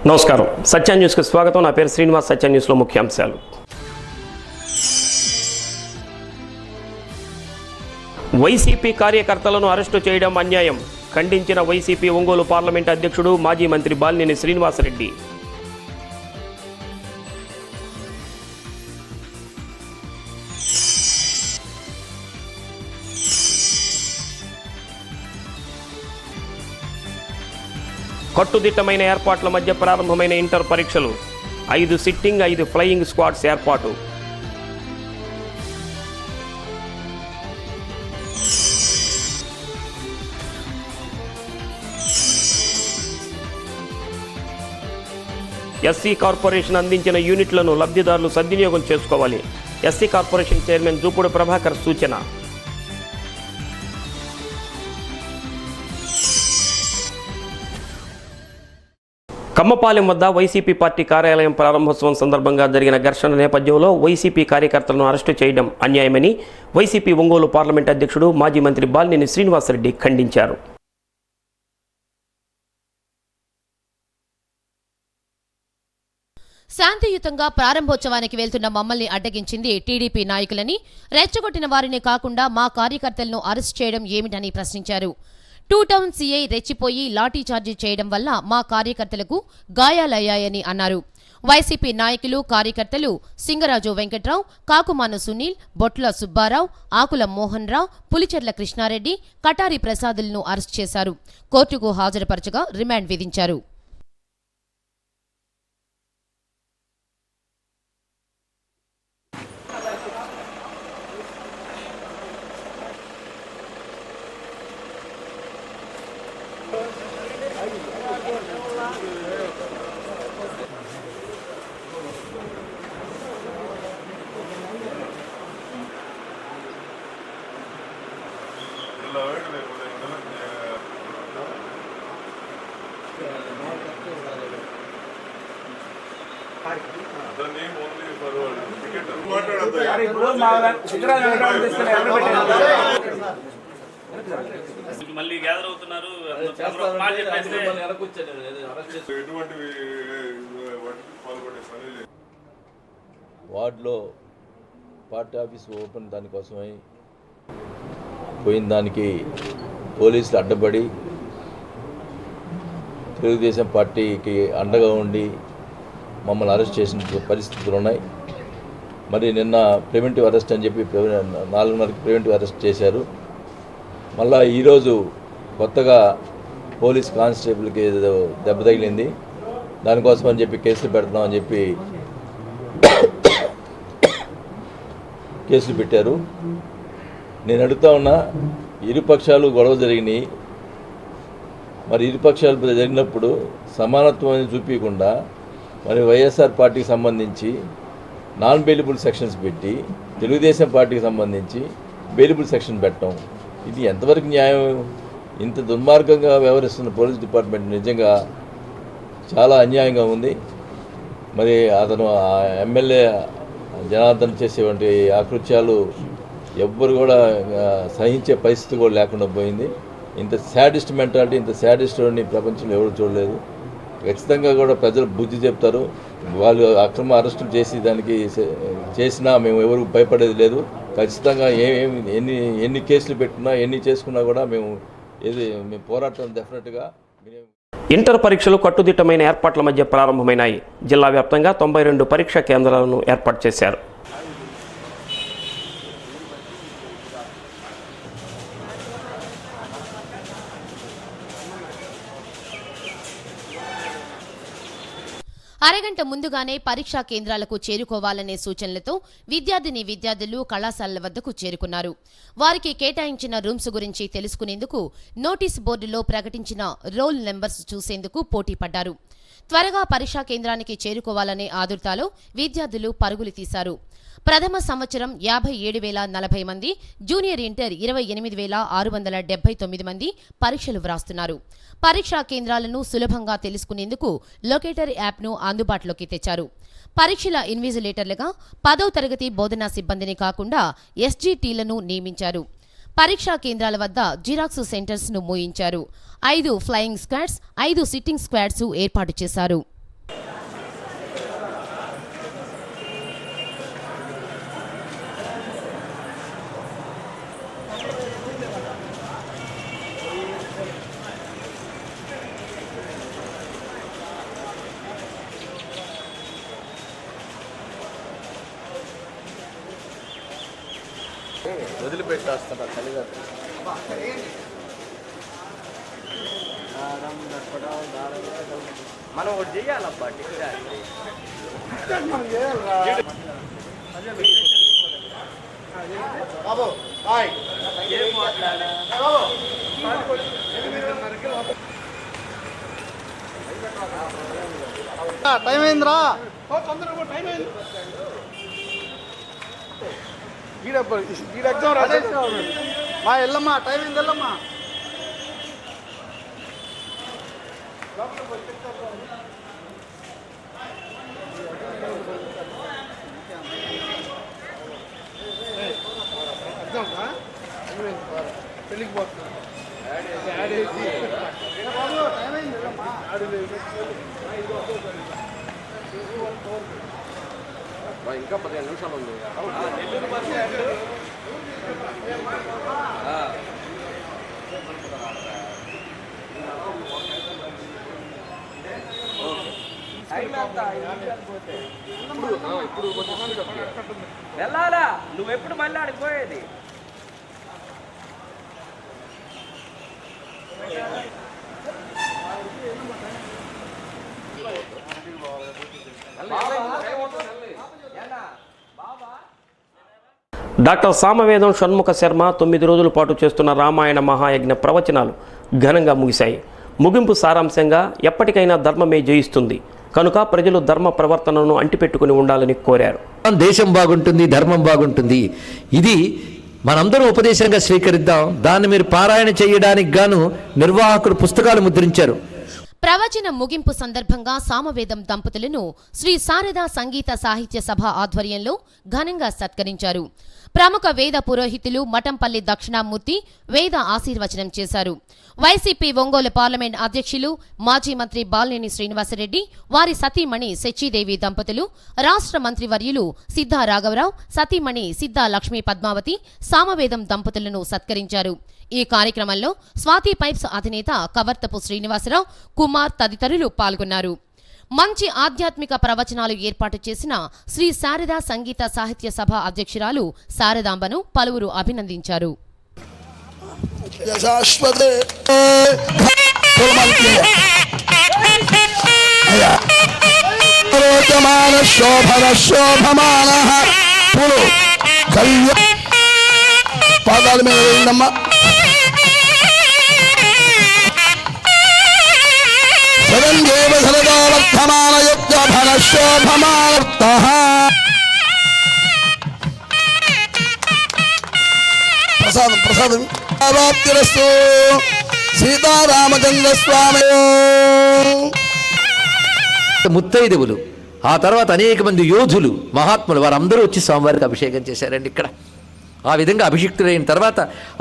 నమస్కారం సత్య న్యూస్కి స్వాగతం. నా పేరు శ్రీనివాస్. సత్య న్యూస్లో ముఖ్యాంశాలు. వైసీపీ కార్యకర్తలను అరెస్టు చేయడం అన్యాయం ఖండించిన వైసీపీ ఒంగోలు పార్లమెంటు అధ్యక్షుడు మాజీ మంత్రి బాలినేని శ్రీనివాసరెడ్డి. కట్టుదిట్టమైన ఏర్పాట్ల మధ్య ప్రారంభమైన ఇంటర్ పరీక్షలు. 5 సిట్టింగ్ 5 ఫ్లయింగ్ స్క్వాడ్స్ ఏర్పాటు. ఎస్సీ కార్పొరేషన్ అందించిన యూనిట్లను లబ్ధిదారులు సద్వినియోగం చేసుకోవాలి. SC corporation chairman Jupudi Prabhakar సూచన. కమ్మపాలెం వద్ద వైసీపీ పార్టీ కార్యాలయం ప్రారంభోత్సవం సందర్భంగా జరిగిన ఘర్షణ నేపథ్యంలో వైసీపీ కార్యకర్తలను అరెస్టు చేయడం అన్యాయమని వైసీపీ ఒంగోలు పార్లమెంటు అధ్యక్షుడు మాజీ మంత్రి బాలినేని శ్రీనివాసరెడ్డి ఖండించారు. శాంతియుతంగా ప్రారంభోత్సవానికి వెళ్తున్న మమ్మల్ని అడ్డగించింది టీడీపీ నాయకులని, రెచ్చగొట్టిన వారిని కాకుండా మా కార్యకర్తలను అరెస్ట్ చేయడం ఏమిటని ప్రశ్నించారు. 2 టౌన్ సీఐ రెచ్చిపోయి లాఠీచార్జీ చేయడం వల్ల మా కార్యకర్తలకు గాయాలయ్యాయని అన్నారు. వైసీపీ నాయకులు కార్యకర్తలు సింగరాజు వెంకట్రావు, కాకుమాను సునీల్, బొట్ల సుబ్బారావు, ఆకుల మోహన్ రావు, పులిచెర్ల కృష్ణారెడ్డి, కటారి ప్రసాదులను అరెస్ట్ చేశారు. కోర్టుకు హాజరుపరచగా రిమాండ్ విధించారు. వార్డులో పార్టీ ఆఫీస్ ఓపెన్ దానికోసమై పోయిన దానికి పోలీసులు అడ్డపడి తెలుగుదేశం పార్టీకి అండగా ఉండి మమ్మల్ని అరెస్ట్ చేసిన పరిస్థితులు ఉన్నాయి. మరి నిన్న ప్రివెంటివ్ అరెస్ట్ అని చెప్పి 4:30కి ప్రివెంటివ్ అరెస్ట్ చేశారు. మళ్ళా ఈరోజు కొత్తగా పోలీస్ కానిస్టేబుల్కి దెబ్బ తగిలింది, దానికోసం అని చెప్పి కేసులు పెడతామని చెప్పి కేసులు పెట్టారు. నేను అడుగుతా ఉన్నా, ఇరుపక్షాలు గొడవ జరిగినాయి. మరి ఇరుపక్షాలు జరిగినప్పుడు సమానత్వం చూపించకుండా మరి వైఎస్ఆర్ పార్టీకి సంబంధించి నాన్ బెయిలబుల్ సెక్షన్స్ పెట్టి తెలుగుదేశం పార్టీకి సంబంధించి బెయిలబుల్ సెక్షన్ పెట్టడం, ఇది ఎంతవరకు న్యాయం? ఇంత దుర్మార్గంగా వ్యవహరిస్తున్న పోలీస్ డిపార్ట్మెంట్ నిజంగా చాలా అన్యాయంగా ఉంది. మరి అతను ఎమ్మెల్యే జనార్దన్ చేసేటువంటి ఆకృత్యాలు ఎవ్వరు కూడా సహించే పరిస్థితి కూడా లేకుండా పోయింది. ఇంత శాడిస్ట్ మెంటాలిటీ, ఇంత శాడిస్ట్ని ప్రపంచంలో ఎవరు చూడలేదు. ఖచ్చితంగా కూడా ప్రజలు బుద్ధి చెప్తారు. వాళ్ళు అక్రమ అరెస్టులు చేసి దానికి చేసినా మేము ఎవరు భయపడేది లేదు. ఖచ్చితంగా ఎన్ని కేసులు పెట్టినా ఎన్ని చేసుకున్నా కూడా మేము పోరాటం డెఫినెట్గా. ఇంటర్ పరీక్షలు కట్టుదిట్టమైన ఏర్పాట్ల మధ్య ప్రారంభమైనాయి. జిల్లా వ్యాప్తంగా 92 పరీక్షా కేంద్రాలను ఏర్పాటు చేశారు. అరగంట ముందుగానే పరీక్షా కేంద్రాలకు చేరుకోవాలనే సూచనలతో విద్యార్థులు కళాశాలల వద్దకు చేరుకున్నారు. వారికి కేటాయించిన రూమ్స్ గురించి తెలుసుకునేందుకు నోటీస్ బోర్డులో ప్రకటించిన రోల్ నెంబర్స్ చూసేందుకు పోటీ పడ్డారు. త్వరగా పరీక్షా కేంద్రానికి చేరుకోవాలనే ఆదుర్తాలో విద్యార్థులు పరుగులు తీశారు. ప్రథమ సంవత్సరం 57,040 మంది, జూనియర్ ఇంటర్ 28,679 మంది పరీక్షలు వ్రాస్తున్నారు. పరీక్షా కేంద్రాలను సులభంగా తెలుసుకునేందుకు లొకేటర్ యాప్ను అందుబాటులోకి తెచ్చారు. పరీక్షల ఇన్విజిలేటర్లుగా 10వ తరగతి బోధనా సిబ్బందిని కాకుండా ఎస్జీటీలను నియమించారు. పరీక్షా కేంద్రాల వద్ద జిరాక్స్ సెంటర్స్ ను మోయించారు. 5 ఫ్లయింగ్ స్క్వాడ్స్, 5 సిట్టింగ్ స్క్వాడ్స్ ఏర్పాటు చేశారు. వదిలిపెట్టేస్తాను తల్లిగారు. మనం ఒకటి చెయ్యాలబ్బా టైం అయిందిరా ఎగ్జామ్ రాసేసావు మా వెళ్ళమ్మా టైం అయింది వెళ్ళమ్మా పెళ్ళికి పోతున్నా టైం అయింది వెళ్ళమ్మా ఇంకా 15 నిమిషాలు ఉంది. ఇప్పుడు వెళ్ళాలా? నువ్వెప్పుడు మళ్ళీ ఆడిపోయేది? డాక్టర్ సామవేదం షణ్ముఖ శర్మ 9 రోజుల పాటు చేస్తున్న రామాయణ మహాయజ్ఞ ప్రవచనాలు ఘనంగా ముగిశాయి. ముగింపు సారాంశంగా ఎప్పటికైనా ధర్మమే జయిస్తుంది కనుక ప్రజలు ధర్మ ప్రవర్తనను అంటిపెట్టుకుని ఉండాలని కోరారు. దేశం బాగుంటుంది, ధర్మం బాగుంటుంది. ఇది మనందరం ఉపదేశంగా స్వీకరిద్దాం. దాన్ని మీరు పారాయణ చేయడానికి గాను నిర్వాహకులు పుస్తకాలు ముద్రించారు. ప్రవచన ముగింపు సందర్భంగా సామవేదం దంపతులను శ్రీ శారదా సంగీత సాహిత్య సభ ఆధ్వర్యంలో ఘనంగా సత్కరించారు. ప్రముఖ వేద పురోహితులు మఠంపల్లి దక్షిణామూర్తి వేద ఆశీర్వచనం చేశారు. వైసీపీ ఒంగోలు పార్లమెంట్ అధ్యక్షులు మాజీ మంత్రి బాలినేని శ్రీనివాసరెడ్డి, వారి సతీమణి శచీదేవి దంపతులు, రాష్ట్ర మంత్రివర్యులు సిద్ధా రాఘవరావు, సతీమణి సిద్ధా లక్ష్మీ పద్మావతి సామవేదం దంపతులను సత్కరించారు. ఈ కార్యక్రమంలో స్వాతి పైప్స్ అధినేత కవర్తపు శ్రీనివాసరావు, కుమార్ తదితరులు పాల్గొన్నారు. మంచి ఆధ్యాత్మిక ప్రవచనాలు ఏర్పాటు చేసిన శ్రీ శారదా సంగీత సాహిత్య సభ అధ్యక్షురాలు శారదాంబను పలువురు అభినందించారు. ప్రసాదం ప్రసాదం ఆవాప్తిరస్తు సీతారామచంద్ర స్వామి. ముత్తైదువులు, ఆ తర్వాత అనేక మంది యోధులు, మహాత్ములు, వారందరూ వచ్చి స్వామివారికి అభిషేకం చేశారండి. ఇక్కడ ఆ విధంగా అభిషిక్తులైన తర్వాత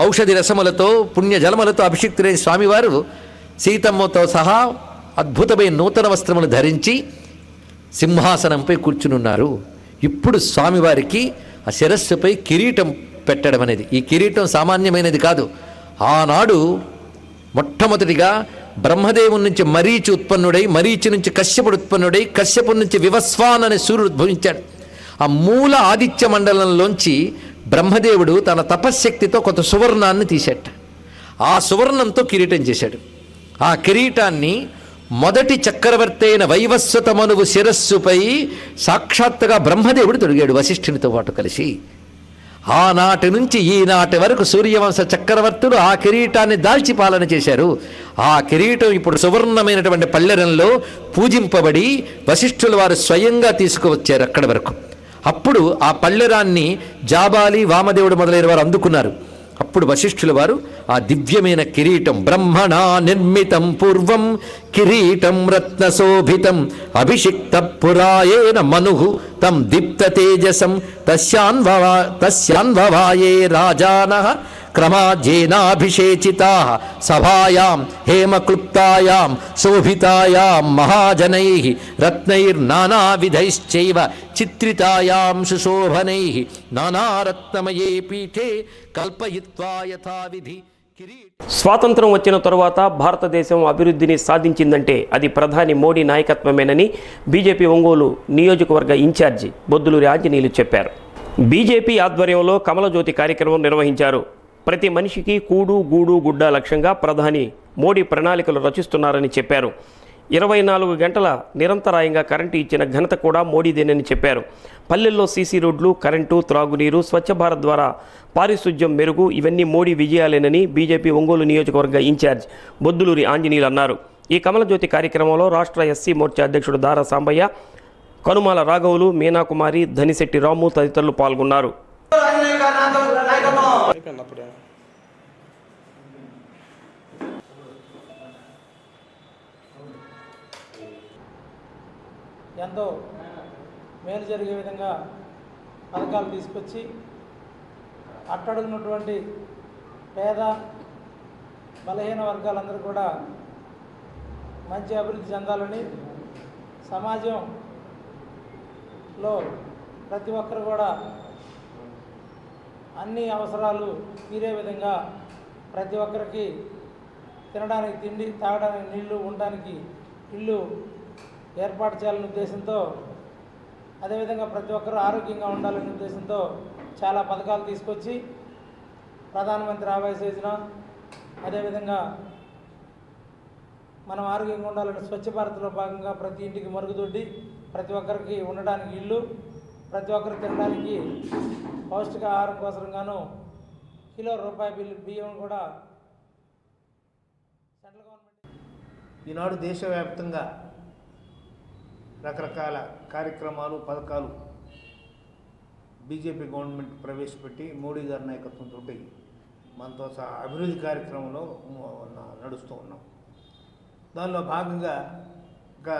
ఔషధి రసములతో పుణ్యజలములతో అభిషిక్తులైన స్వామివారు సీతమ్మతో సహా అద్భుతమైన నూతన వస్త్రములు ధరించి సింహాసనంపై కూర్చునున్నారు. ఇప్పుడు స్వామివారికి ఆ శిరస్సుపై కిరీటం పెట్టడం అనేది, ఈ కిరీటం సామాన్యమైనది కాదు. ఆనాడు మొట్టమొదటిగా బ్రహ్మదేవుని నుంచి మరీచి ఉత్పన్నుడై, మరీచి నుంచి కశ్యపుడు ఉత్పన్నుడై, కశ్యపు నుంచి వివస్వాన్ అనే సూర్యుడు ఉద్భవించాడు. ఆ మూల ఆదిత్య మండలంలోంచి బ్రహ్మదేవుడు తన తపశ్శక్తితో కొంత సువర్ణాన్ని తీసేట. ఆ సువర్ణంతో కిరీటం చేశాడు. ఆ కిరీటాన్ని మొదటి చక్రవర్తి అయిన వైవస్వత మనువు శిరస్సుపై సాక్షాత్తుగా బ్రహ్మదేవుడు తొడిగాడు వశిష్ఠునితో పాటు కలిసి. ఆనాటి నుంచి ఈనాటి వరకు సూర్యవంశ చక్రవర్తులు ఆ కిరీటాన్ని దాల్చి పాలన చేశారు. ఆ కిరీటం ఇప్పుడు సువర్ణమైనటువంటి పల్లెరంలో పూజింపబడి వశిష్ఠుల వారు స్వయంగా తీసుకువచ్చారు అక్కడి వరకు. అప్పుడు ఆ పల్లెరాన్ని జాబాలి, వామదేవుడు మొదలైన వారు అందుకున్నారు. అప్పుడు వశిష్ఠుల వారు ఆ దివ్యమైన కిరీటం, బ్రహ్మణా నిర్మితం పూర్వం కిరీటం రత్నశోభితం అభిషిక్త పురాయేన మనుః తం దీప్త తేజసం తస్యాన్వవాయే రాజానః క్రమాజేనాభిషేచితాః సభాయాం హేమక్లుప్తాయాం శోభితాయాం మహాజనైః రత్నైర్నానావిధైశ్చైవ చిత్రితాయాం సుశోభనైః నానారత్నమయే పీఠే కల్పయిత్వా యథావిధి కిరీట. స్వాతంత్రం వచ్చిన తరువాత భారతదేశం అభివృద్ధిని సాధించిందంటే అది ప్రధాని మోడీ నాయకత్వమేనని బీజేపీ ఒంగోలు నియోజకవర్గ ఇన్ఛార్జి బొద్దులూరి ఆంజనేయులు చెప్పారు. బీజేపీ ఆధ్వర్యంలో కమలజ్యోతి కార్యక్రమం నిర్వహించారు. ప్రతి మనిషికి కూడు గూడు గుడ్డ లక్ష్యంగా ప్రధాని మోడీ ప్రణాళికలు రచిస్తున్నారని చెప్పారు. 24 గంటల నిరంతరాయంగా కరెంటు ఇచ్చిన ఘనత కూడా మోడీదేనని చెప్పారు. పల్లెల్లో సీసీ రోడ్లు, కరెంటు, త్రాగునీరు, స్వచ్ఛ భారత్ ద్వారా పారిశుధ్యం మెరుగు ఇవన్నీ మోడీ విజయాలేనని బీజేపీ ఒంగోలు నియోజకవర్గ ఇన్ఛార్జ్ బొద్దులూరి ఆంజనేయులు అన్నారు. ఈ కమలజ్యోతి కార్యక్రమంలో రాష్ట్ర ఎస్సీ మోర్చా అధ్యక్షుడు దారా సాంబయ్య, కనుమాల రాఘవులు, మీనాకుమారి, ధనిశెట్టి రాము తదితరులు పాల్గొన్నారు. ఎంతో మేలు జరిగే విధంగా పథకాలు తీసుకొచ్చి అట్టడుగున్నటువంటి పేద బలహీన వర్గాలందరూ కూడా మంచి అభివృద్ధి చెందాలని, సమాజంలో ప్రతి ఒక్కరు కూడా అన్ని అవసరాలు తీరే విధంగా ప్రతి ఒక్కరికి తినడానికి తిండి, తాగడానికి నీళ్లు, ఉండడానికి ఇల్లు ఏర్పాటు చేయాలనే ఉద్దేశంతో, అదేవిధంగా ప్రతి ఒక్కరూ ఆరోగ్యంగా ఉండాలనే ఉద్దేశంతో చాలా పథకాలు తీసుకొచ్చి ప్రధానమంత్రి ఆవాస్ యోజన, అదేవిధంగా మనం ఆరోగ్యంగా ఉండాలని స్వచ్ఛ భారత్లో భాగంగా ప్రతి ఇంటికి మరుగుదొడ్డి, ప్రతి ఒక్కరికి ఉండడానికి ఇల్లు, ప్రతి ఒక్కరు తినడానికి పౌష్టికాహారం కోసంగాను కిలో రూపాయి బియ్యం కూడా సెంట్రల్ గవర్నమెంట్ ఈనాడు దేశవ్యాప్తంగా రకరకాల కార్యక్రమాలు, పథకాలు బీజేపీ గవర్నమెంట్ ప్రవేశపెట్టి మోడీ గారి నాయకత్వంతో మనతో సహా అభివృద్ధి కార్యక్రమంలో నడుస్తూ ఉన్నాం. దానిలో భాగంగా ఇంకా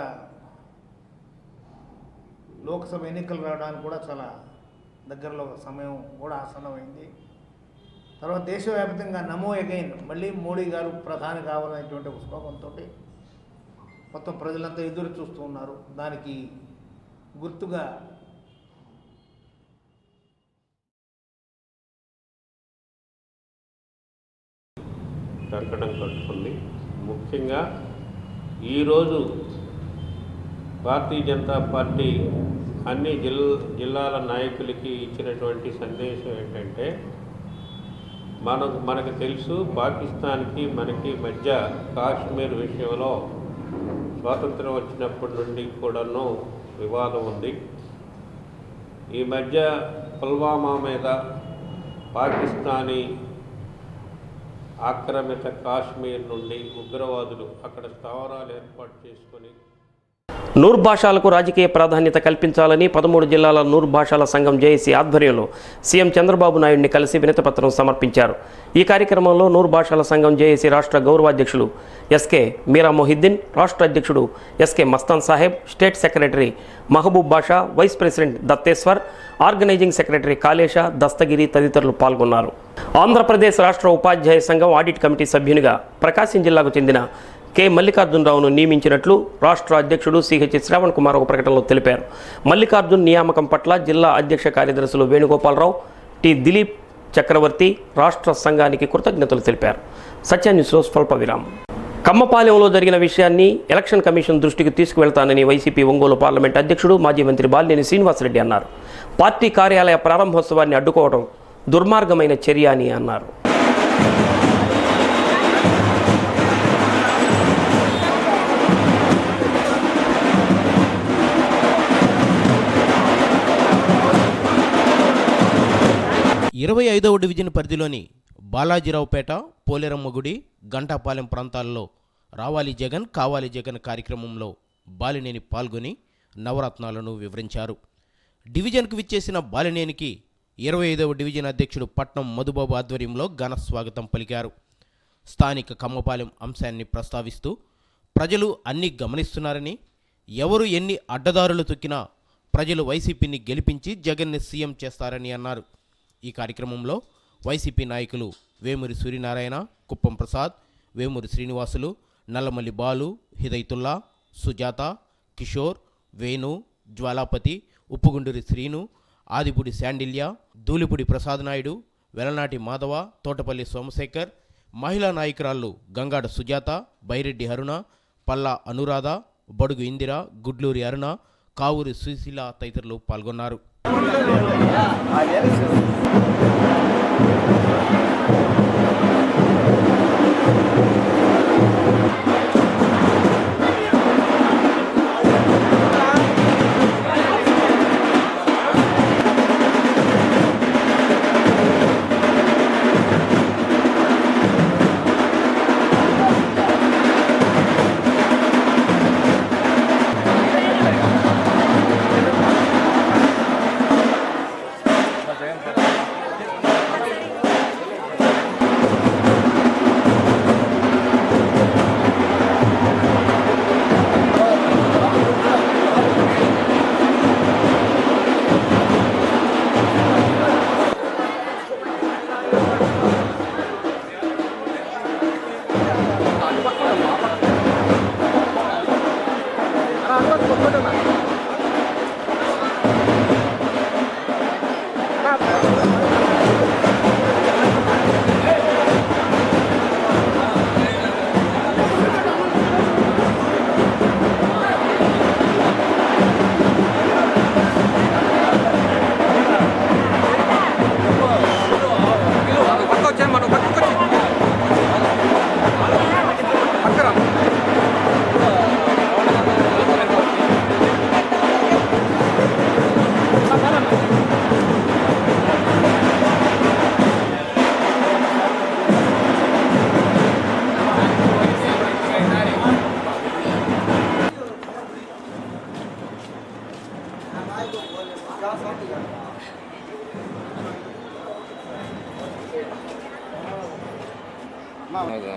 లోక్సభ ఎన్నికలు రావడానికి కూడా చాలా దగ్గరలో సమయం కూడా ఆసన్నమైంది. తర్వాత దేశవ్యాప్తంగా నమో అగైన్, మళ్ళీ మోడీ గారు ప్రధాని కావాలనేటువంటి స్లోగంతో మొత్తం ప్రజలంతా ఎదురు చూస్తూ ఉన్నారు. దానికి గుర్తుగా కంకణం కట్టుకుంది. ముఖ్యంగా ఈరోజు భారతీయ జనతా పార్టీ అన్ని జిల్లాల నాయకులకి ఇచ్చినటువంటి సందేశం ఏంటంటే, మనకు తెలుసు పాకిస్తాన్కి మనకి మధ్య కాశ్మీర్ విషయంలో స్వాతంత్రం వచ్చినప్పటి నుండి కూడాను వివాదం ఉంది. ఈ మధ్య పుల్వామా మీద పాకిస్తానీ ఆక్రమిత కాశ్మీర్ నుండి ఉగ్రవాదులు అక్కడ స్థావరాలు ఏర్పాటు చేసుకొని నూర్ భాషలకు రాజకీయ ప్రాధాన్యత కల్పించాలని 13 జిల్లాల నూర్ భాషల సంఘం జేఏసీ ఆధ్వర్యంలో సీఎం చంద్రబాబు నాయుడిని కలిసి వినతిపత్రం సమర్పించారు. ఈ కార్యక్రమంలో నూర్ భాషల సంఘం జేఏసీ రాష్ట్ర గౌరవాధ్యక్షులు ఎస్కే మీరా మొహిద్దీన్, రాష్ట్ర అధ్యక్షుడు SK Mastan Saheb, state secretary Mahaboob Basha, vice president Datteshwar, organizing secretary Kalesha, Dastagiri తదితరులు పాల్గొన్నారు. ఆంధ్రప్రదేశ్ రాష్ట్ర ఉపాధ్యాయ సంఘం ఆడిట్ కమిటీ సభ్యునిగా ప్రకాశం జిల్లాకు చెందిన కె మల్లికార్జునరావును నియమించినట్లు రాష్ట్ర అధ్యక్షుడు సిహెచ్ శ్రావణ్ కుమార్ ఒక ప్రకటనలో తెలిపారు. మల్లికార్జున్ నియామకం పట్ల జిల్లా అధ్యక్ష కార్యదర్శులు వేణుగోపాలరావు, టి దిలీప్ చక్రవర్తి రాష్ట్ర సంఘానికి కృతజ్ఞతలు తెలిపారు. సత్య న్యూస్లో స్వల్ప విరామం. కమ్మపాలెంలో జరిగిన విషయాన్ని ఎలక్షన్ కమిషన్ దృష్టికి తీసుకువెళ్తానని వైసీపీ ఒంగోలు పార్లమెంట్ అధ్యక్షుడు మాజీ మంత్రి బాలినేని శ్రీనివాసరెడ్డి అన్నారు. పార్టీ కార్యాలయ ప్రారంభోత్సవాన్ని అడ్డుకోవడం దుర్మార్గమైన చర్య అని అన్నారు. ఇరవై 25వ డివిజన్ పరిధిలోని బాలాజీరావుపేట, పోలేరమ్మగుడి, గంటాపాలెం ప్రాంతాల్లో రావాలి జగన్ కావాలి జగన్ కార్యక్రమంలో బాలినేని పాల్గొని నవరత్నాలను వివరించారు. డివిజన్కు విచ్చేసిన బాలినేనికి 25వ డివిజన్ అధ్యక్షుడు పట్నం మధుబాబు ఆధ్వర్యంలో ఘన స్వాగతం పలికారు. స్థానిక కమ్మపాలెం అంశాన్ని ప్రస్తావిస్తూ ప్రజలు అన్నీ గమనిస్తున్నారని, ఎవరు ఎన్ని అడ్డదారులు తొక్కినా ప్రజలు వైసీపీని గెలిపించి జగన్ని సీఎం చేస్తారని అన్నారు. ఈ కార్యక్రమంలో వైసీపీ నాయకులు వేమూరి సూర్యనారాయణ, కుప్పం ప్రసాద్, వేమూరి శ్రీనివాసులు, నల్లమల్లి బాలు, హిదైతుల్లా, సుజాత, కిషోర్, వేణు, జ్వాలాపతి, ఉప్పుగుండూరి శ్రీను, ఆదిపూడి శాండిల్య, ధూళిపూడి ప్రసాద్ నాయుడు, వెలనాటి మాధవ, తోటపల్లి సోమశేఖర్, మహిళా నాయకురాళ్లు గంగాడ సుజాత, బైరెడ్డి అరుణ, పల్లా అనురాధ, బడుగు ఇందిర, గుడ్లూరి అరుణ, కావూరి సుశీల తదితరులు పాల్గొన్నారు.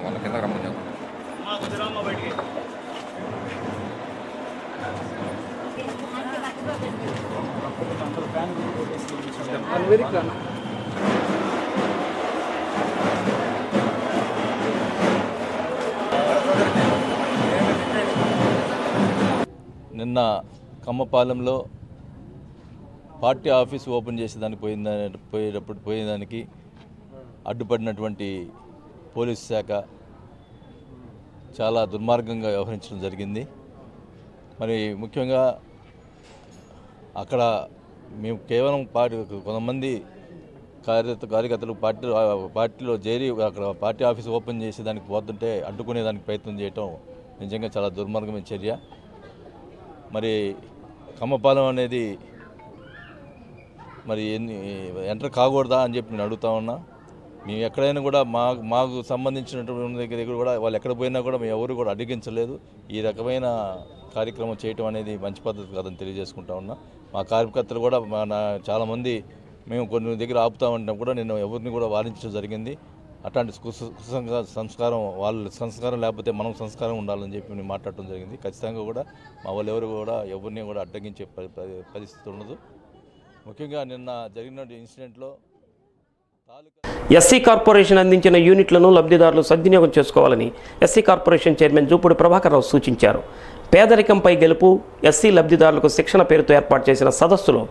వాళ్ళ కింద రమ్మని నిన్న కమ్మపాలెంలో పార్టీ ఆఫీస్ ఓపెన్ చేసేదానికి పోయేదానికి అడ్డుపడినటువంటి పోలీస్ శాఖ చాలా దుర్మార్గంగా వ్యవహరించడం జరిగింది. మరి ముఖ్యంగా అక్కడ మేము కేవలం కొంతమంది కార్యకర్తలు పార్టీలో చేరి అక్కడ పార్టీ ఆఫీస్ ఓపెన్ చేసేదానికి పోతుంటే అడ్డుకునేదానికి ప్రయత్నం చేయటం నిజంగా చాలా దుర్మార్గమైన చర్య. మరి కమ్మపాలెం అనేది మరి ఎంటర్ కాకూడదా అని చెప్పి నేను అడుగుతా ఉన్నా. మేము ఎక్కడైనా కూడా మాకు సంబంధించినటువంటి దగ్గర కూడా వాళ్ళు ఎక్కడ పోయినా కూడా మేము ఎవరు కూడా అడ్డగించలేదు. ఈ రకమైన కార్యక్రమం చేయటం అనేది మంచి పద్ధతి కాదని తెలియజేసుకుంటా ఉన్నా. మా కార్యకర్తలు కూడా చాలామంది మేము కొన్ని దగ్గర ఆపుతా ఉంటాం కూడా నేను ఎవరిని కూడా వారించడం జరిగింది. అట్లాంటి సంస్కారం వాళ్ళ సంస్కారం లేకపోతే మనం సంస్కారం ఉండాలని చెప్పి నేను మాట్లాడటం జరిగింది. ఖచ్చితంగా కూడా మా వాళ్ళు ఎవరు కూడా ఎవరిని కూడా అడ్డగించే పరిస్థితి ఉండదు. ముఖ్యంగా నిన్న జరిగిన ఇన్సిడెంట్లో ఎస్సీ కార్పొరేషన్ అందించిన యూనిట్లను లబ్ధిదారులు సద్వినియోగం చేసుకోవాలని SC corporation chairman Jupudi Prabhakar Rao సూచించారు. పేదరికంపై గెలుపు ఎస్సీ లబ్ధిదారులకు శిక్షణ పేరుతో ఏర్పాటు చేసిన సదస్సులో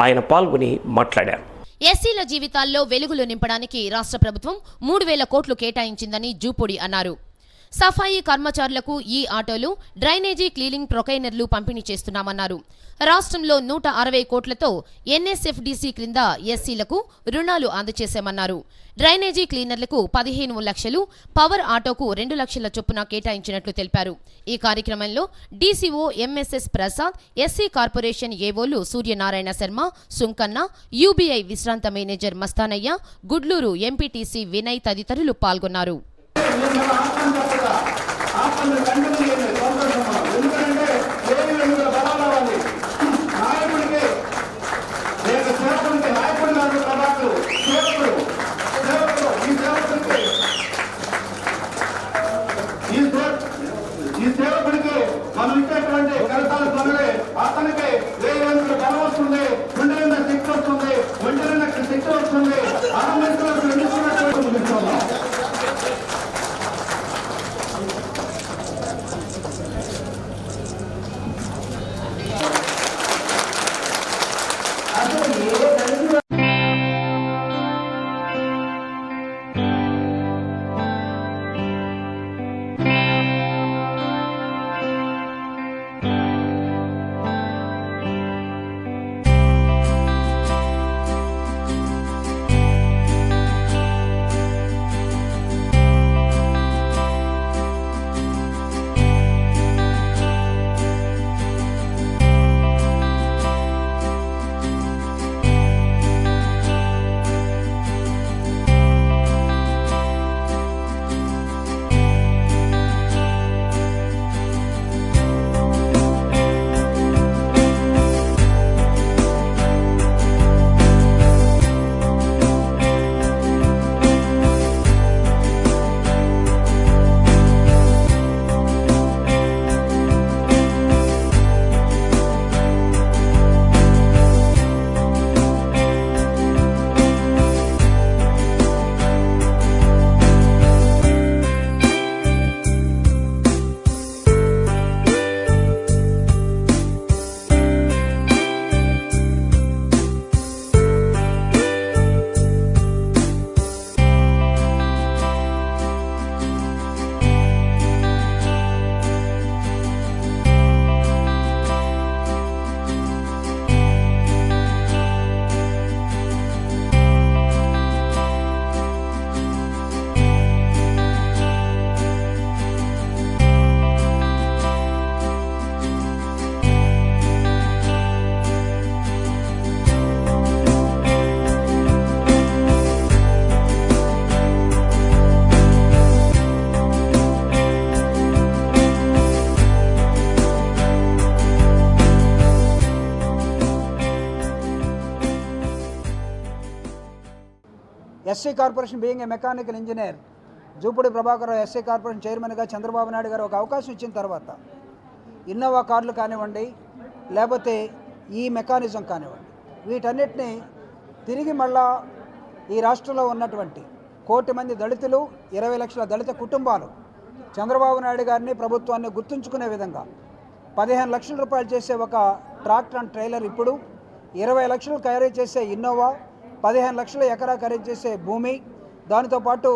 ఆయన పాల్గొని మాట్లాడారు. ఎస్సీల జీవితాల్లో వెలుగులు నింపడానికి రాష్ట్ర ప్రభుత్వం 3,000 కోట్లు కేటాయించిందని జూపూడి అన్నారు. సఫాయి కర్మచారులకు ఈ ఆటోలు, డ్రైనేజీ క్లీనింగ్ ప్రొకైనర్లు పంపిణీ చేస్తున్నామన్నారు. రాష్ట్రంలో 160 కోట్లతో ఎన్ఎస్ఎఫ్డిసి క్రింద ఎస్సీలకు రుణాలు అందజేశామన్నారు. డ్రైనేజీ క్లీనర్లకు 15 లక్షలు, పవర్ ఆటోకు 2 లక్షల చొప్పున కేటాయించినట్లు తెలిపారు. ఈ కార్యక్రమంలో DCO MSS Prasad, SC corporation ఏవోలు సూర్యనారాయణ శర్మ, సుంకన్న, యూబీఐ విశ్రాంత మేనేజర్ మస్తానయ్య, గుడ్లూరు ఎంపీటీసీ వినయ్ తదితరులు పాల్గొన్నారు. ఈ సేవకుడికి మనం ఇచ్చేటువంటి కలసాల పనులే అతనికి 1000 బలం వస్తుంది, గుండె శక్తి వస్తుంది, ఒంటి శక్తి వస్తుంది, 6 మెతులకు SC corporation being a mechanical engineer, Jupudi Prabhakar Rao SC corporation చైర్మన్గా చంద్రబాబు నాయుడు గారు ఒక అవకాశం ఇచ్చిన తర్వాత ఇన్నోవా కార్లు కానివ్వండి, లేకపోతే ఈ మెకానిజం కానివ్వండి, వీటన్నిటిని తిరిగి మళ్ళా ఈ రాష్ట్రంలో ఉన్నటువంటి 1 కోటి మంది దళితులు, 20 లక్షల దళిత కుటుంబాలు చంద్రబాబు నాయుడు గారిని, ప్రభుత్వాన్ని గుర్తుంచుకునే విధంగా 15 లక్షల రూపాయలు చేసే ఒక ట్రాక్టర్ అండ్ ట్రైలర్ ఇప్పుడు 20 లక్షలు ఖరీదు చేసే ఇన్నోవా, 15 లక్షల ఎకరా ఖరీదు చేసే భూమి, దానితో పాటు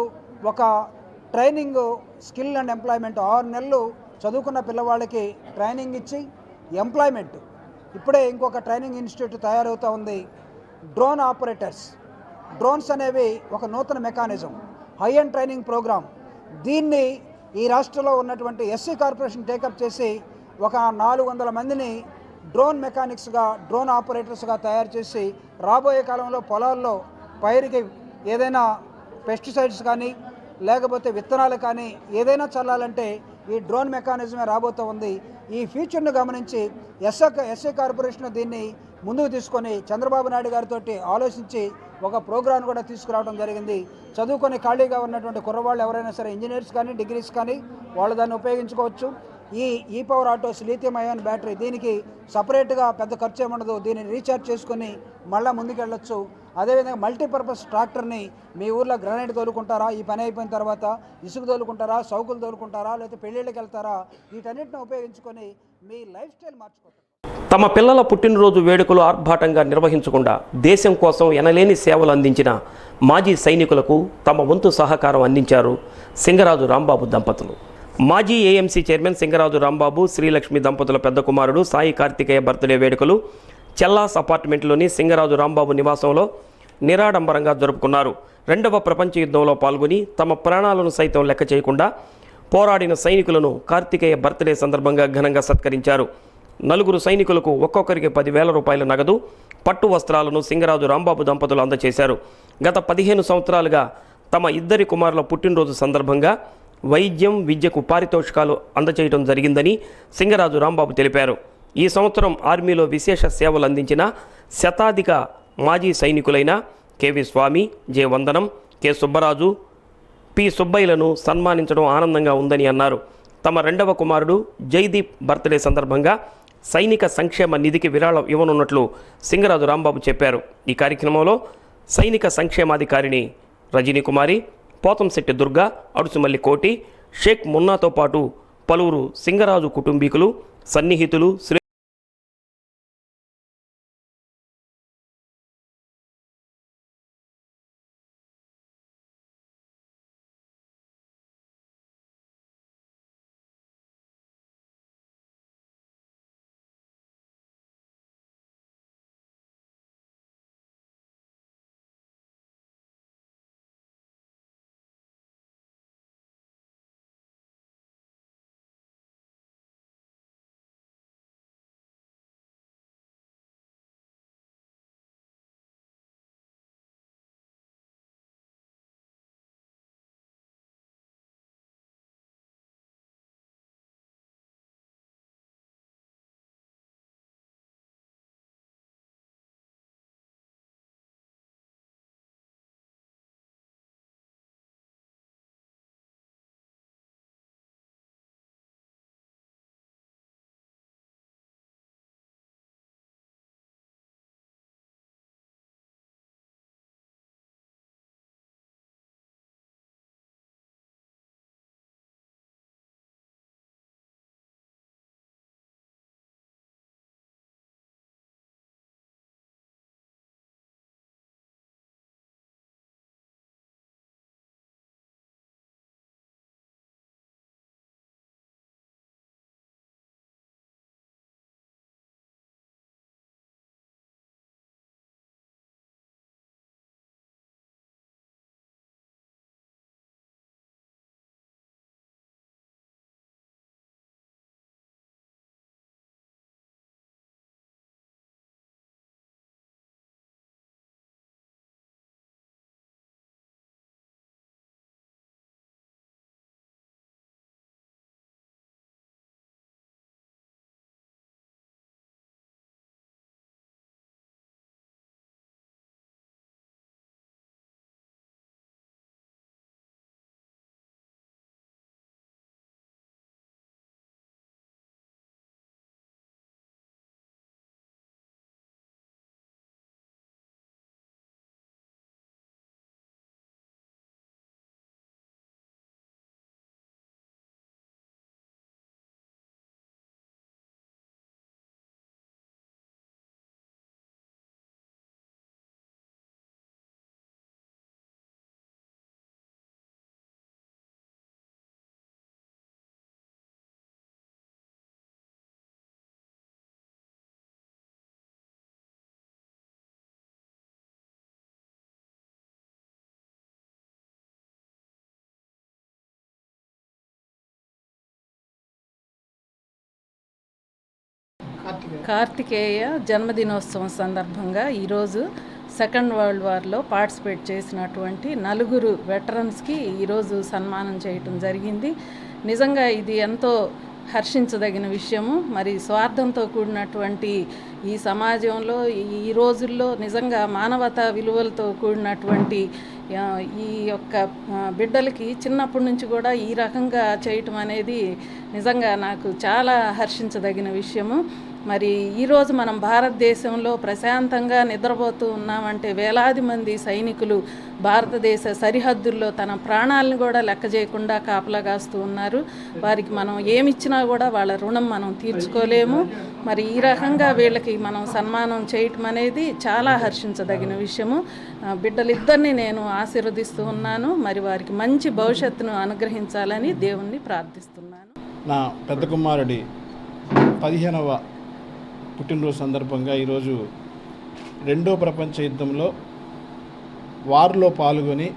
ఒక ట్రైనింగ్ స్కిల్ అండ్ ఎంప్లాయ్మెంట్ 6 నెలలు చదువుకున్న పిల్లవాళ్ళకి ట్రైనింగ్ ఇచ్చి ఎంప్లాయ్మెంట్, ఇప్పుడే ఇంకొక ట్రైనింగ్ ఇన్స్టిట్యూట్ తయారవుతూ ఉంది. డ్రోన్ ఆపరేటర్స్, డ్రోన్స్ అనేవి ఒక నూతన mechanism, high and training programme. దీన్ని ఈ రాష్ట్రంలో ఉన్నటువంటి ఎస్సీ కార్పొరేషన్ టేకప్ చేసి ఒక 400 మందిని డ్రోన్ మెకానిక్స్గా, డ్రోన్ ఆపరేటర్స్గా తయారు చేసి రాబోయే కాలంలో పొలాల్లో పైరుకి ఏదైనా పెస్టిసైడ్స్ కానీ లేకపోతే విత్తనాలు కానీ ఏదైనా చల్లాలంటే ఈ డ్రోన్ మెకానిజమే రాబోతూ ఉంది. ఈ ఫ్యూచర్ను గమనించి ఎస్సీ కార్పొరేషన్ దీన్ని ముందుకు తీసుకొని చంద్రబాబు నాయుడు గారితో ఆలోచించి ఒక ప్రోగ్రాం కూడా తీసుకురావడం జరిగింది. చదువుకొని ఖాళీగా ఉన్నటువంటి కుర్రవాళ్ళు ఎవరైనా సరే, ఇంజనీర్స్ కానీ డిగ్రీస్ కానీ, వాళ్ళు దాన్ని ఉపయోగించుకోవచ్చు. ఈ power autos lithium ion battery, దీనికి సపరేట్గా పెద్ద ఖర్చు ఏముండదు, దీన్ని రీఛార్జ్ చేసుకొని మళ్ళీ ముందుకెళ్ళొచ్చు. అదేవిధంగా మల్టీపర్పస్ ట్రాక్టర్ని మీ ఊర్లో గ్రానైట్ తోలుకుంటారా, ఈ పని అయిపోయిన తర్వాత ఇసుక తోలుకుంటారా, సౌకులు తోలుకుంటారా, లేకపోతే పెళ్ళిళ్ళకి వెళ్తారా, వీటన్నిటిని ఉపయోగించుకొని మీ లైఫ్ స్టైల్ మార్చుకుంటారు. తమ పిల్లల పుట్టినరోజు వేడుకలు ఆర్భాటంగా నిర్వహించకుండా దేశం కోసం ఎనలేని సేవలు అందించిన మాజీ సైనికులకు తమ వంతు సహకారం అందించారు సింగరాజు రాంబాబు దంపతులు. మాజీ ఏఎంసీ చైర్మన్ సింగరాజు రాంబాబు, శ్రీలక్ష్మి దంపతుల పెద్ద కుమారుడు సాయి కార్తికేయ బర్త్డే వేడుకలు చెల్లాస్ అపార్ట్మెంట్లోని సింగరాజు రాంబాబు నివాసంలో నిరాడంబరంగా జరుపుకున్నారు. 2వ ప్రపంచ యుద్ధంలో పాల్గొని తమ ప్రాణాలను సైతం లెక్క చేయకుండా పోరాడిన సైనికులను కార్తికేయ బర్త్డే సందర్భంగా ఘనంగా సత్కరించారు. 4 సైనికులకు ఒక్కొక్కరికి 10,000 రూపాయల నగదు, పట్టు వస్త్రాలను సింగరాజు రాంబాబు దంపతులు అందజేశారు. గత 15 సంవత్సరాలుగా తమ 2 కుమారుల పుట్టినరోజు సందర్భంగా వైద్యం, విద్యకు పారితోషికాలు అందజేయడం జరిగిందని సింగరాజు రాంబాబు తెలిపారు. ఈ సంవత్సరం ఆర్మీలో విశేష సేవలు అందించిన శతాధిక మాజీ సైనికులైన కెవి స్వామి, జె వందనం, కె సుబ్బరాజు, పి సుబ్బయ్యలను సన్మానించడం ఆనందంగా ఉందని అన్నారు. తమ 2వ కుమారుడు జైదీప్ బర్త్డే సందర్భంగా సైనిక సంక్షేమ నిధికి విరాళం ఇవ్వనున్నట్లు సింగరాజు రాంబాబు చెప్పారు. ఈ కార్యక్రమంలో సైనిక సంక్షేమాధికారిని రజనీ కుమారి, పోతంశెట్టి దుర్గా, అడుసుమల్లి కోటి, షేక్ మున్నాతో పాటు పలువురు సింగరాజు కుటుంబీకులు, సన్నిహితులు కార్తికేయ జన్మదినోత్సవం సందర్భంగా ఈరోజు సెకండ్ వరల్డ్ వార్లో పార్టిసిపేట్ చేసినటువంటి 4 వెటరన్స్కి ఈరోజు సన్మానం చేయటం జరిగింది. నిజంగా ఇది ఎంతో హర్షించదగిన విషయము. మరి స్వార్థంతో కూడినటువంటి ఈ సమాజంలో ఈ రోజుల్లో నిజంగా మానవతా విలువలతో కూడినటువంటి ఈ యొక్క బిడ్డలకి చిన్నప్పటి నుంచి కూడా ఈ రకంగా చేయటం అనేది నిజంగా నాకు చాలా హర్షించదగిన విషయము. మరి ఈరోజు మనం భారతదేశంలో ప్రశాంతంగా నిద్రపోతూ ఉన్నామంటే వేలాది మంది సైనికులు భారతదేశ సరిహద్దుల్లో తన ప్రాణాలను కూడా లెక్క చేయకుండా కాపలా కాస్తూ ఉన్నారు. వారికి మనం ఏమిచ్చినా కూడా వాళ్ళ రుణం మనం తీర్చుకోలేము. మరి ఈ రకంగా వీళ్ళకి మనం సన్మానం చేయటం అనేది చాలా హర్షించదగిన విషయము. బిడ్డలిద్దరిని నేను ఆశీర్వదిస్తూ ఉన్నాను. మరి వారికి మంచి భవిష్యత్తును అనుగ్రహించాలని దేవుణ్ణి ప్రార్థిస్తున్నాను. నా పెద్ద కుమారుడి 15వ పుట్టినరోజు సందర్భంగా ఈరోజు 2వ ప్రపంచ యుద్ధంలో వార్లో పాల్గొని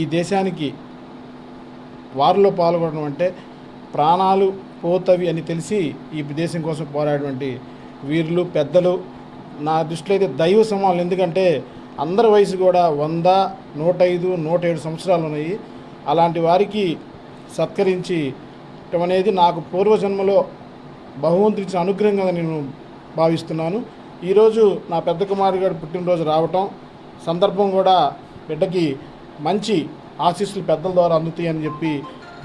ఈ దేశానికి వార్లో పాల్గొనడం అంటే ప్రాణాలు పోతవి అని తెలిసి ఈ దేశం కోసం పోరాడేటువంటి వీరులు పెద్దలు నా దృష్టిలో అయితే దైవ సమానులు. ఎందుకంటే అందరి వయసు కూడా 100, 105, 107 సంవత్సరాలు ఉన్నాయి. అలాంటి వారికి సత్కరించి అనేది నాకు పూర్వజన్మలో భగవంతుడిచ్చిన అనుగ్రహంగా నేను భావిస్తున్నాను. ఈరోజు నా పెద్ద కుమారుడు గారు పుట్టినరోజు రావటం సందర్భం కూడా బిడ్డకి మంచి ఆశీస్సులు పెద్దల ద్వారా అందుతాయని చెప్పి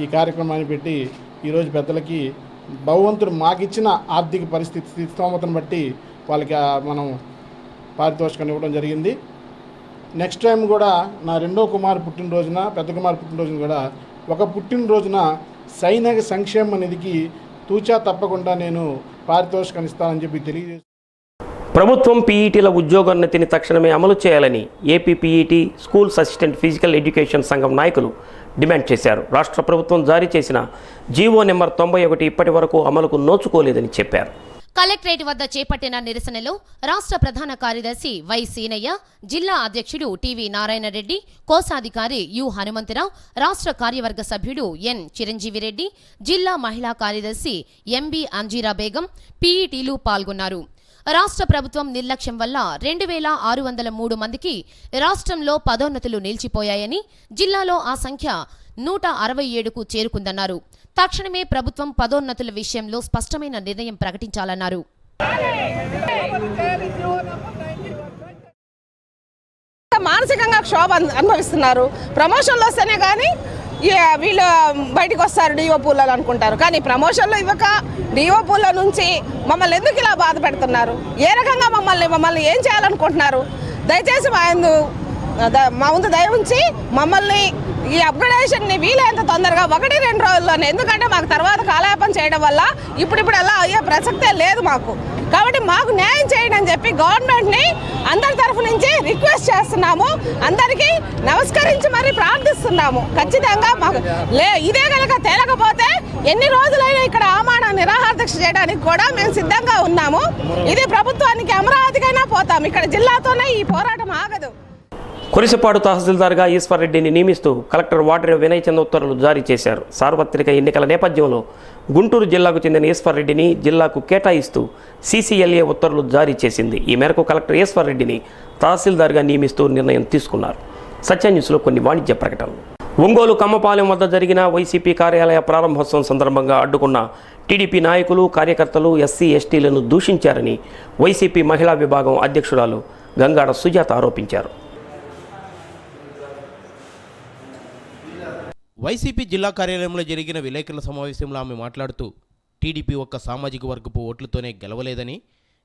ఈ కార్యక్రమాన్ని పెట్టి ఈరోజు పెద్దలకి భగవంతుడు మాకిచ్చిన ఆర్థిక పరిస్థితి స్తోమతను బట్టి వాళ్ళకి మనం పారితోషికాన్ని ఇవ్వడం జరిగింది. నెక్స్ట్ టైం కూడా నా 2వ కుమారు పుట్టినరోజున పెద్ద కుమారు పుట్టినరోజున కూడా ఒక పుట్టినరోజున సైనిక సంక్షేమ నిధికి తూచా తప్పకుండా నేను పారితోషికాన్ని ఇస్తానని చెప్పి తెలియజేస్తాను. ప్రభుత్వం పీఈటీల ఉద్యోగోన్నతిని తక్షణమే అమలు చేయాలని AP PET schools assistant physical education సంఘం నాయకులు డిమాండ్ చేశారు. రాష్ట్ర ప్రభుత్వం జారీ చేసిన జీవో నెంబర్ 91 ఇప్పటి వరకు అమలుకు నోచుకోలేదని చెప్పారు. కలెక్టరేట్ వద్ద చేపట్టిన నిరసనలో రాష్ట్ర ప్రధాన కార్యదర్శి వై సీనయ్య, జిల్లా అధ్యక్షుడు టీవీ నారాయణరెడ్డి, కోశాధికారి యు హనుమంతరావు, రాష్ట్ర కార్యవర్గ సభ్యుడు ఎన్ చిరంజీవిరెడ్డి, జిల్లా మహిళా కార్యదర్శి ఎంబి అంజీరా బేగం, పీఈటీలు పాల్గొన్నారు. రాష్ట్ర ప్రభుత్వం నిర్లక్ష్యం వల్ల 2603 మందికి రాష్ట్రంలో పదోన్నతులు నిలిచిపోయాయని, జిల్లాలో ఆ సంఖ్య 167కు చేరుకుందన్నారు. తక్షణమే ప్రభుత్వం పదోన్నతుల విషయంలో స్పష్టమైన నిర్ణయం ప్రకటించాలన్నారు. మానసికంగా క్షోభ అనుభవిస్తున్నారు. ప్రమోషన్లు వస్తేనే కానీ వీళ్ళు బయటకు వస్తారు డిఓ పూలలో అనుకుంటారు. కానీ ప్రమోషన్లు ఇవ్వక డిఓ పూల నుంచి మమ్మల్ని ఎందుకు ఇలా బాధ పెడుతున్నారు? ఏ రకంగా మమ్మల్ని ఏం చేయాలనుకుంటున్నారు? దయచేసి మా ముందు దయ ఉంచి మమ్మల్ని ఈ అప్గ్రేడేషన్ని వీలైనంత తొందరగా 1-2 రోజుల్లోనే, ఎందుకంటే మాకు తర్వాత కాలయాపన చేయడం వల్ల ఇప్పుడు అలా అయ్యే ప్రసక్తే లేదు మాకు. కాబట్టి మాకు న్యాయం చేయండి అని చెప్పి గవర్నమెంట్ని అందరి తరఫు నుంచి రిక్వెస్ట్ చేస్తున్నాము. అందరికీ నమస్కరించి మరి ప్రార్థిస్తున్నాము. ఖచ్చితంగా మాకు ఇదే కనుక తేలకపోతే ఎన్ని రోజులైనా ఇక్కడ ఆమాన నిరాహార దీక్ష చేయడానికి కూడా మేము సిద్ధంగా ఉన్నాము. ఇది ప్రభుత్వానికి అమరావతికైనా పోతాం. ఇక్కడ జిల్లాతోనే ఈ పోరాటం ఆగదు. కురిసిపాడు తహసీల్దార్గా ఈశ్వర్రెడ్డిని నియమిస్తూ కలెక్టర్ వాటరి వినయ్ చంద్ ఉత్తర్వులు జారీ చేశారు. సార్వత్రిక ఎన్నికల నేపథ్యంలో గుంటూరు జిల్లాకు చెందిన ఈశ్వర్రెడ్డిని జిల్లాకు కేటాయిస్తూ సీసీఎల్ఏ ఉత్తర్వులు జారీ చేసింది. ఈ మేరకు కలెక్టర్ ఈశ్వర్రెడ్డిని తహసీల్దార్గా నియమిస్తూ నిర్ణయం తీసుకున్నారు. సత్యన్యూస్లో కొన్ని వాణిజ్య ప్రకటనలు. ఒంగోలు కమ్మపాలెం వద్ద జరిగిన వైసీపీ కార్యాలయ ప్రారంభోత్సవం సందర్భంగా అడ్డుకున్న టీడీపీ నాయకులు, కార్యకర్తలు ఎస్సీ ఎస్టీలను దూషించారని వైసీపీ మహిళా విభాగం అధ్యక్షురాలు గంగాడ సుజాత ఆరోపించారు. వైసీపీ జిల్లా కార్యాలయంలో జరిగిన విలేకరుల సమావేశంలో ఆమె మాట్లాడుతూ టీడీపీ ఒక్క సామాజిక వర్గపు ఓట్లతోనే గెలవలేదని,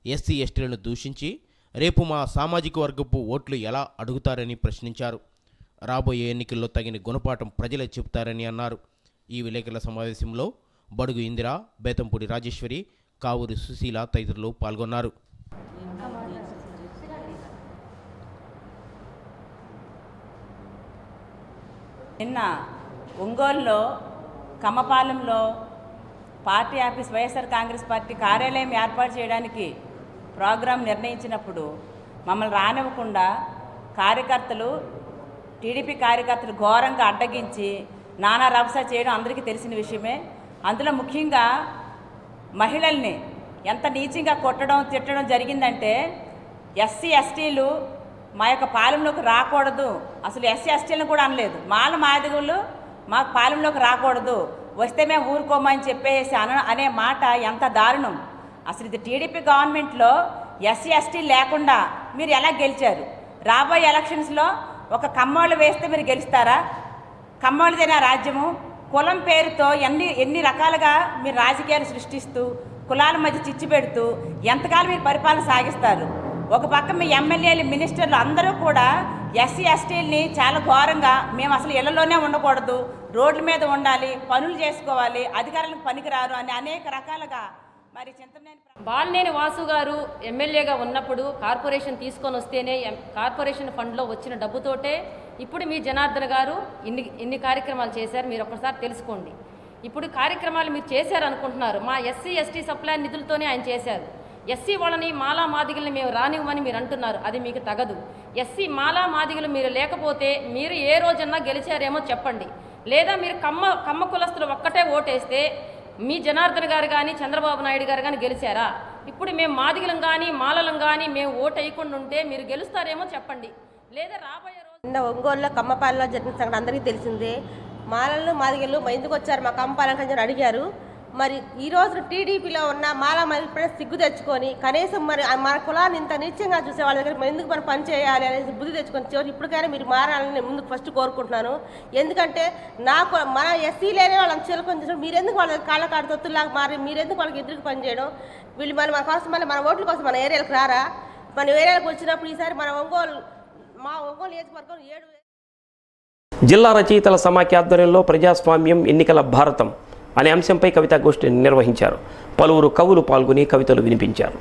ఎస్సీ ఎస్టీలను దూషించి రేపు మా సామాజిక వర్గపు ఓట్లు ఎలా అడుగుతారని ప్రశ్నించారు. రాబోయే ఎన్నికల్లో తగిన గుణపాఠం ప్రజలే చెబుతారని అన్నారు. ఈ విలేకరుల సమావేశంలో బడుగు ఇందిర, బేతంపూడి రాజేశ్వరి, కావూరి సుశీల తదితరులు పాల్గొన్నారు. నిన్న ఒంగోలులో కమ్మపాలెంలో party office YSR Congress party కార్యాలయం ఏర్పాటు చేయడానికి ప్రోగ్రాం నిర్ణయించినప్పుడు మమ్మల్ని రానివ్వకుండా టీడీపీ కార్యకర్తలు ఘోరంగా అడ్డగించి నానా రభస చేయడం అందరికీ తెలిసిన విషయమే. అందులో ముఖ్యంగా మహిళల్ని ఎంత నీచంగా కొట్టడం తిట్టడం జరిగిందంటే ఎస్సీ ఎస్టీలు మా యొక్క పాలెంలోకి రాకూడదు, అసలు ఎస్సీ ఎస్టీలను కూడా అనలేదు, మాల మాదిగులు మా పాలెంలోకి రాకూడదు, వస్తే మేము ఊరుకోమని చెప్పేసి అనే మాట ఎంత దారుణం. అసలు ఇది టీడీపీ గవర్నమెంట్లో ఎస్సీ ఎస్టీ లేకుండా మీరు ఎలా గెలిచారు? రాబోయే ఎలక్షన్స్లో ఒక కమ్మోళ్ళు వేస్తే మీరు గెలుస్తారా? కమ్మోళ్ళదేనా రాజ్యము? కులం పేరుతో ఎన్ని రకాలుగా మీరు రాజకీయాలు సృష్టిస్తూ కులాల మధ్య చిచ్చు పెడుతూ ఎంతకాలం మీరు పరిపాలన సాగిస్తారు? ఒక పక్క మీ ఎమ్మెల్యేలు మినిస్టర్లు అందరూ కూడా ఎస్సీ ఎస్టీలని చాలా ఘోరంగా మేము అసలు ఇళ్లలోనే ఉండకూడదు, రోడ్ల మీద ఉండాలి, పనులు చేసుకోవాలి, అధికారులకు పనికిరారు అని అనేక రకాలుగా మరి బాలినేని వాసు గారు ఎమ్మెల్యేగా ఉన్నప్పుడు కార్పొరేషన్ తీసుకొని వస్తేనే కార్పొరేషన్ ఫండ్లో వచ్చిన డబ్బుతోటే ఇప్పుడు మీ జనార్దన్ గారు ఇన్ని కార్యక్రమాలు చేశారు. మీరు ఒక్కసారి తెలుసుకోండి. ఇప్పుడు కార్యక్రమాలు మీరు చేశారు అనుకుంటున్నారు, మా ఎస్సీ ఎస్టీ సప్లై నిధులతోనే ఆయన చేశారు. ఎస్సీ వాళ్ళని మాలా మాదిగల్ని మేము రానివ్వమని మీరు అంటున్నారు, అది మీకు తగదు. ఎస్సీ మాలా మాదిగలు మీరు లేకపోతే మీరు ఏ రోజన్నా గెలిచారేమో చెప్పండి, లేదా మీరు కమ్మ కులస్తులు ఒక్కటే ఓటేస్తే మీ జనార్దన్ గారు కానీ చంద్రబాబు నాయుడు గారు కానీ గెలిచారా? ఇప్పుడు మేము మాదిగలం కానీ మాలలం కానీ మేము ఓటు వేయకుండా ఉంటే మీరు గెలుస్తారేమో చెప్పండి, లేదా రాబోయే రోజు. నిన్న ఒంగోలులో కమ్మపాలెంలో జరిగిన సంగతి అందరికీ తెలిసిందే. మాలలు మాదిగలు ఎందుకు వచ్చారు మా కమ్మపాలెం అని అడిగారు. మరి ఈ రోజు టీడీపీలో ఉన్న మాలా మాదిగ సిగ్గు తెచ్చుకొని కనీసం మరి మన కులాన్ని ఇంత నిత్యంగా చూసే వాళ్ళ దగ్గర ఎందుకు మనం పని చేయాలి అనేసి బుద్ధి తెచ్చుకొని చివరి ఇప్పటికైనా మీరు మారాలని ముందుకు ఫస్ట్ కోరుకుంటున్నాను. ఎందుకంటే నాకు మన ఎస్సీ లేని వాళ్ళని చిలుకొని మీరెందుకు వాళ్ళ కాళ్ళ కాడ తొత్తులాగా మారి మీరెందుకు వాళ్ళకి ఎదురుకు పనిచేయడం? వీళ్ళు మన కోసం మళ్ళీ మన ఓట్ల కోసం మన ఏరియాలకు రారా? మన ఏరియాలకు వచ్చినప్పుడు ఈసారి మన ఒంగోలు నియోజకవర్గం 7 జిల్లా రచయితల సమాఖ్య ఆధ్వర్యంలో ప్రజాస్వామ్యం ఎన్నికల భారతం అనే అంశంపై కవితాగోష్ఠిని నిర్వహించారు. పలువురు కవులు పాల్గొని కవితలు వినిపించారు.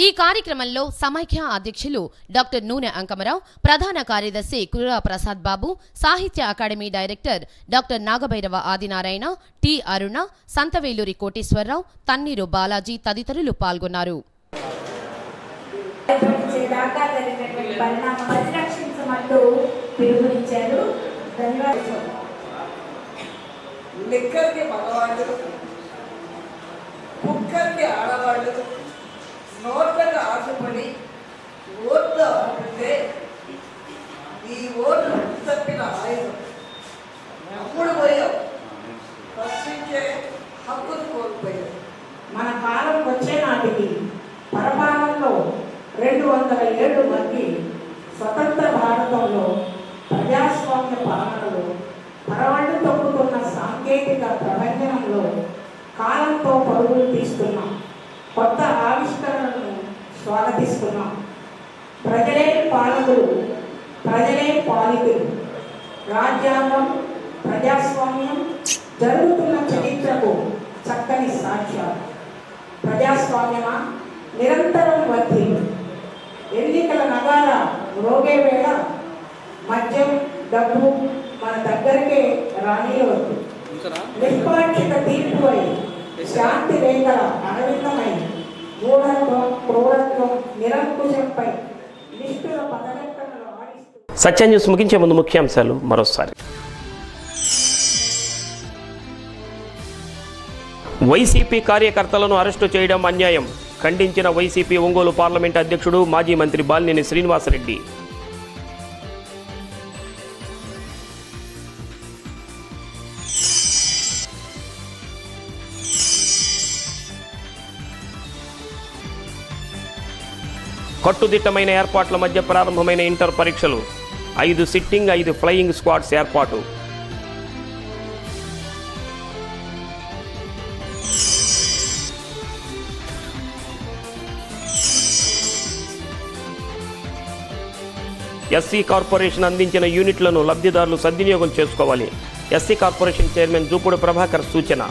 ఈ కార్యక్రమంలో సమైక్య అధ్యక్షులు డాక్టర్ నూనె అంకమరావు, ప్రధాన కార్యదర్శి కుర్రా Prasad Babu, Sahitya Akademi director doctor Nagabhairava Adinarayana, T Aruna, Santhaveluri Koteswara Rao, Tanneeru Balaji తదితరులు పాల్గొన్నారు. లెక్కలకి మగవాళ్ళు, కుక్కలకి ఆడవాళ్ళు, నోట్లకు ఆశపడి ఓట్లు ఆడుతుంటే ఈ ఓట్లు తప్పిన ఆయుధం. అప్పుడు పోయావు, ప్రశ్నించే హక్కును కోల్పోయావు. మన కాలం వచ్చే నాటికి పరపాలనలో 200 ఏళ్ళు మంది స్వతంత్ర భారతంలో ప్రజాస్వామ్య పాలనలో పరవళ్ళు తొక్కుతున్న సాంకేతిక ప్రపంచంలో కాలంతో పరుగులు తీస్తున్నాం. కొత్త ఆవిష్కరణలను స్వాగతిస్తున్నాం. ప్రజలే పాలకులు, ప్రజలే పాలితులు. రాజ్యాంగం, ప్రజాస్వామ్యం జరుగుతున్న చరిత్రకు చక్కని సాక్ష్యాలు. ప్రజాస్వామ్యమా నిరంతరం వర్ధిల్లు. ఎన్నికల నగార రోగే వేళ మద్యం, డబ్బు మన దగ్గరికే రానియవద్దు. నిష్పాక్షిక తీర్పుపై శాంతి రేఖల అరవిందమై మూఢత్వం, క్రూరత్వం, నిరంకుశంపై నిష్ఠుల పదగట్టనలు ఆడిస్తూ. సత్య న్యూస్ ముగించే ముందు ముఖ్యాంశాలు మరోసారి. వైసీపీ కార్యకర్తలను అరెస్టు చేయడం అన్యాయం, ఖండించిన వైసీపీ ఒంగోలు పార్లమెంట్ అధ్యక్షుడు మాజీ మంత్రి బాలినేని శ్రీనివాసరెడ్డి. కట్టుదిట్టమైన ఏర్పాట్ల మధ్య ప్రారంభమైన ఇంటర్ పరీక్షలు. 5 సిట్టింగ్, 5 ఫ్లయింగ్ స్క్వాడ్స్ ఏర్పాటు. ఎస్సీ కార్పొరేషన్ అందించిన యూనిట్లను లబ్ధిదారులు సద్వినియోగం చేసుకోవాలి. SC corporation chairman Jupudi Prabhakar సూచన.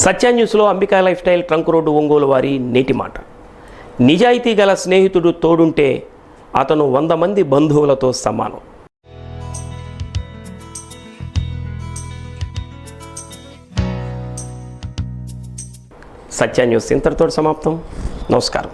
సత్య న్యూస్లో Ambika life style trunk road Ongole వారి నేటి మాట. నిజాయితీ గల స్నేహితుడు తోడుంటే అతను 100 మంది బంధువులతో సమానం. సత్య న్యూస్ ఇంతటితో సమాప్తం. నమస్కారం.